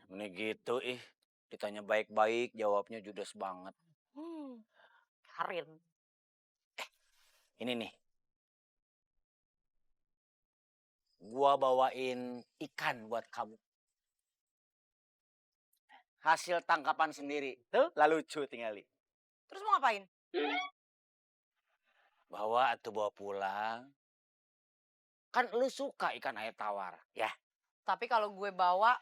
Ini gitu ih. Ditanya baik-baik, jawabnya judes banget. Hmm, Karin. Ini nih, gua bawain ikan buat kamu. Hasil tangkapan sendiri. Tuh, lalu lucu tinggal li. Terus mau ngapain? Bawa pulang. Kan lu suka ikan air tawar, ya? Tapi kalau gue bawa,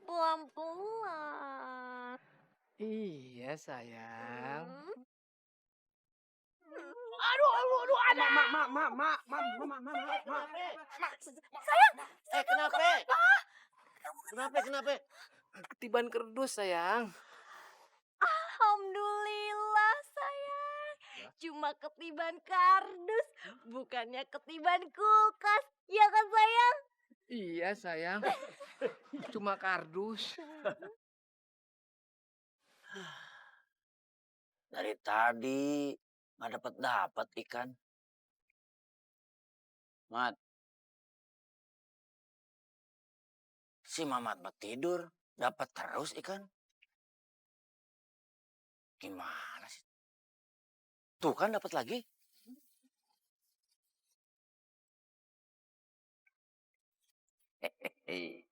pelan-pelan. Iya sayang. Aduh, ada. Sayang, Kenapa? Kenapa? Ketiban kerdus sayang. alhamdulillah sayang. Cuma ketiban kardus, bukannya ketiban kulkas. Ya kan sayang? Iya sayang. Cuma kardus. Dari tadi nggak dapat ikan. Mat, si Mamat mah tidur, dapat terus ikan. Gimana sih? Tuh kan dapat lagi. Hehehe.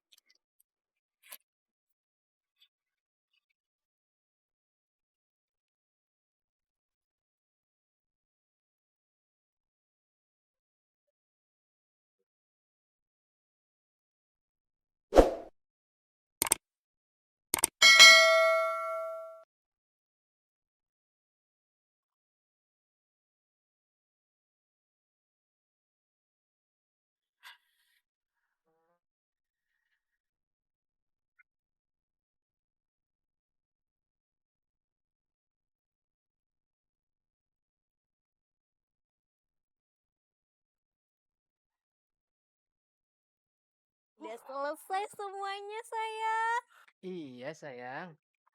Udah selesai semuanya sayang. Iya sayang.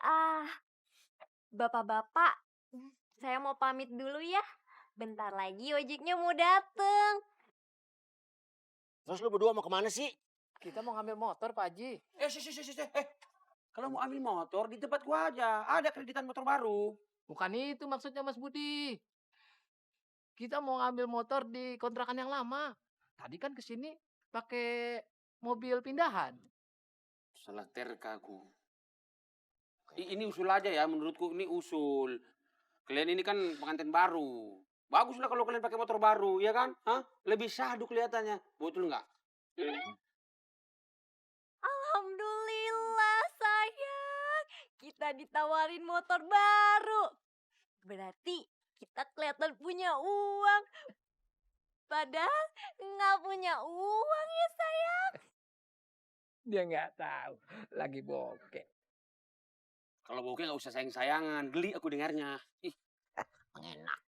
Ah, bapak-bapak, saya mau pamit dulu ya. Bentar lagi ojeknya mau dateng. Terus lu berdua mau kemana sih? Kita mau ngambil motor Pak Haji. Kalau mau ambil motor di tempat gua aja, ada kreditan motor baru. Bukan itu maksudnya Mas Budi. Kita mau ngambil motor di kontrakan yang lama. Tadi kan kesini pakai mobil pindahan. Salah terka aku. Ini usul aja ya, menurutku ini usul. Kalian ini kan pengantin baru. Baguslah kalau kalian pakai motor baru, ya kan? Hah? Lebih syahdu kelihatannya. Betul nggak? Alhamdulillah sayang, kita ditawarin motor baru. Berarti kita kelihatan punya uang. Padahal nggak punya uang ya sayang. Dia nggak tahu. Lagi bokeh. Kalau bokeh nggak usah sayang-sayangan. Geli aku dengarnya. Ih, Enak.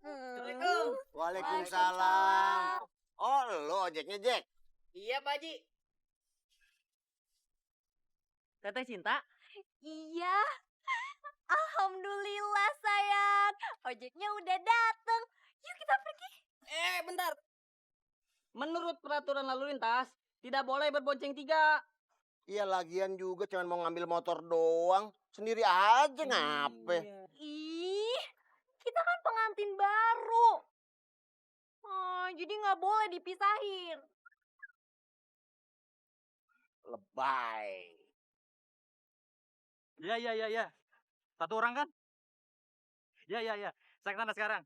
Assalamualaikum. Waalaikumsalam. Oh, lu ojeknya, Jack? Iya, Pak Haji. Teteh Cinta? Iya. Alhamdulillah sayang. Ojeknya udah dateng. Yuk kita pergi. Bentar. Menurut peraturan lalu lintas, tidak boleh berbonceng tiga. Iya, lagian juga cuman mau ngambil motor doang. Sendiri aja ngape? Iya. Ih, kita kan pengantin baru. Oh, jadi nggak boleh dipisahin. Lebay. Iya. Satu orang kan? Iya. Saya ke sana sekarang.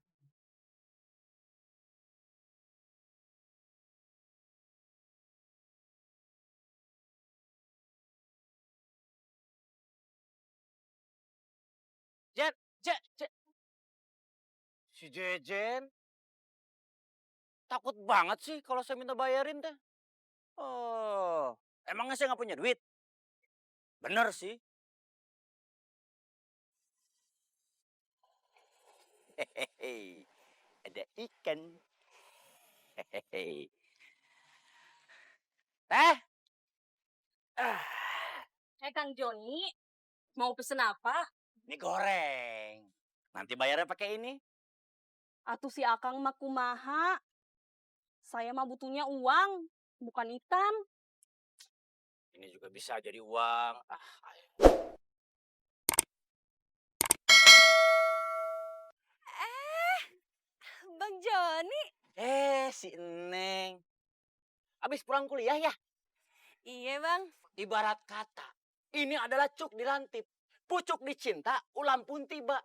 Jen. Si Jejen. Takut banget sih kalau saya minta bayarin teh. Oh, emangnya saya nggak punya duit? Bener sih. Hehehe, ada ikan. Hehehe. Teh, Ah, Kang Joni, mau pesen apa? ini goreng. Nanti bayarnya pakai ini. Atuh si Akang mah kumaha. Saya mah butuhnya uang, bukan ikan. Ini juga bisa jadi uang. Bang Joni. Si Neng. Abis pulang kuliah ya? Iya bang. Ibarat kata, ini adalah cuk dilantip. Pucuk dicinta, ulam pun tiba.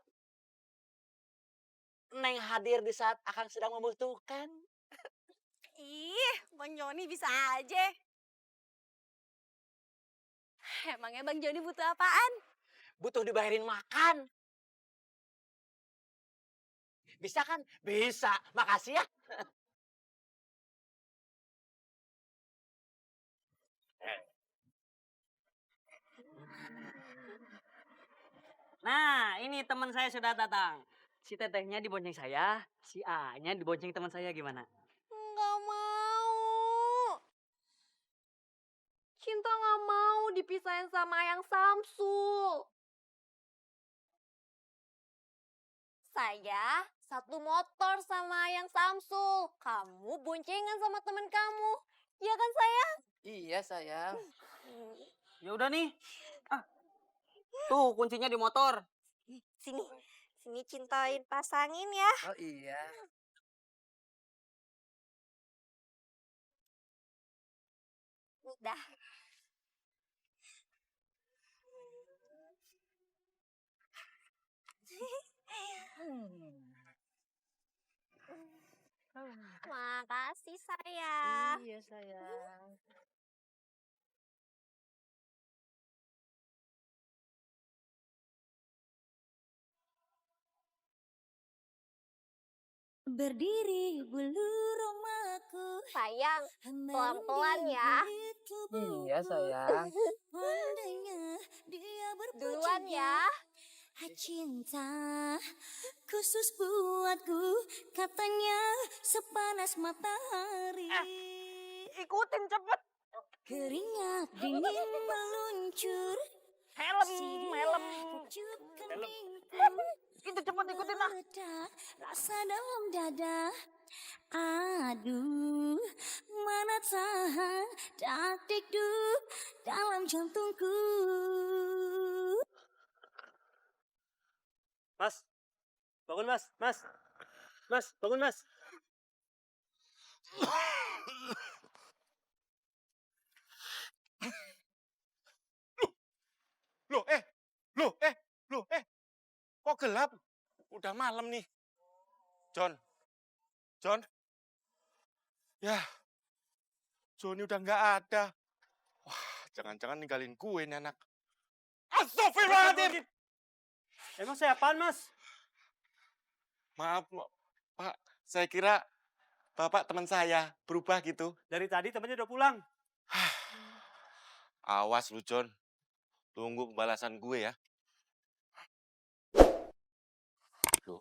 Neng hadir di saat Akang sedang membutuhkan. Ih, Bang Joni bisa aja. Emangnya Bang Joni butuh apaan? Butuh dibayarin makan. Bisa kan? Bisa. Makasih ya. Nah, ini teman saya sudah datang. Si tetehnya dibonceng saya, si A-nya dibonceng teman saya gimana? Nggak mau. Cinta nggak mau dipisahin sama yang Samsul. Saya satu motor sama yang Samsul. Kamu boncengan sama teman kamu. Iya kan sayang? Iya sayang. Ya udah nih. Ah, tuh kuncinya di motor. Sini, sini cintain pasangin ya. Oh iya. Udah. Makasih sayang. Iya sayang. Berdiri bulu rumahku. Sayang, pelan-pelan ya. Iya sayang. Pandainya dia Duluan ya. Cinta khusus buatku, katanya sepanas matahari. Ikutin cepet. Keringat dingin meluncur. Helm. Pucuk keningku. Itu cepet ikutin lah. Mereda rasa dalam dada. Aduh, mana tahan dak dikduk dalam jantungku. Mas, bangun mas, mas, bangun mas. Loh, kok gelap? Udah malam nih. John. Ya, Johnny udah nggak ada. Wah, jangan-jangan ninggalin gue nih anak. Astagfirullahaladzim! Emang saya apaan mas? Maaf, Pak. Saya kira Bapak teman saya berubah gitu. Dari tadi temennya udah pulang. Awas lu, John. Tunggu pembalasan gue ya. Loh.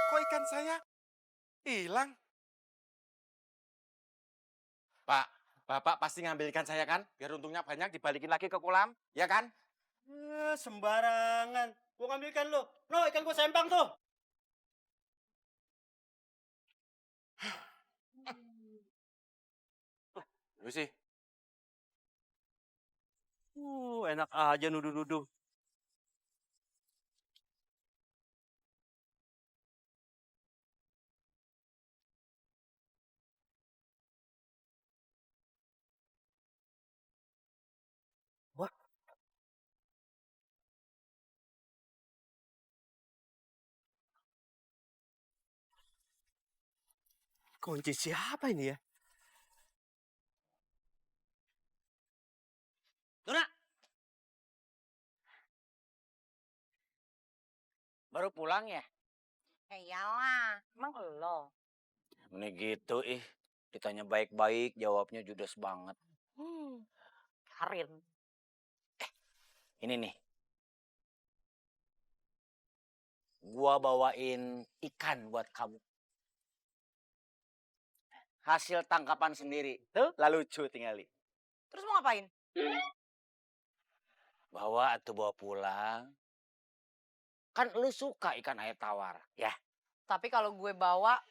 Kok ikan saya hilang? Pak, Bapak pasti ngambil ikan saya kan? Biar untungnya banyak dibalikin lagi ke kolam, ya kan? Sembarangan. Gua ngambil ikan lu. No, ikan gua sempang tuh. Lu sih. Enak aja nuduh-nuduh. Wah. Kunci siapa ini ya? Nona. Baru pulang ya? Iyalah, emang lo. Ini gitu Ditanya baik-baik, jawabnya judes banget. Karin. Ini nih. Gua bawain ikan buat kamu. Hasil tangkapan sendiri. Tuh, lalu lucu tinggali. Terus mau ngapain? Bawa pulang. Kan lu suka ikan air tawar, ya? Tapi kalau gue bawa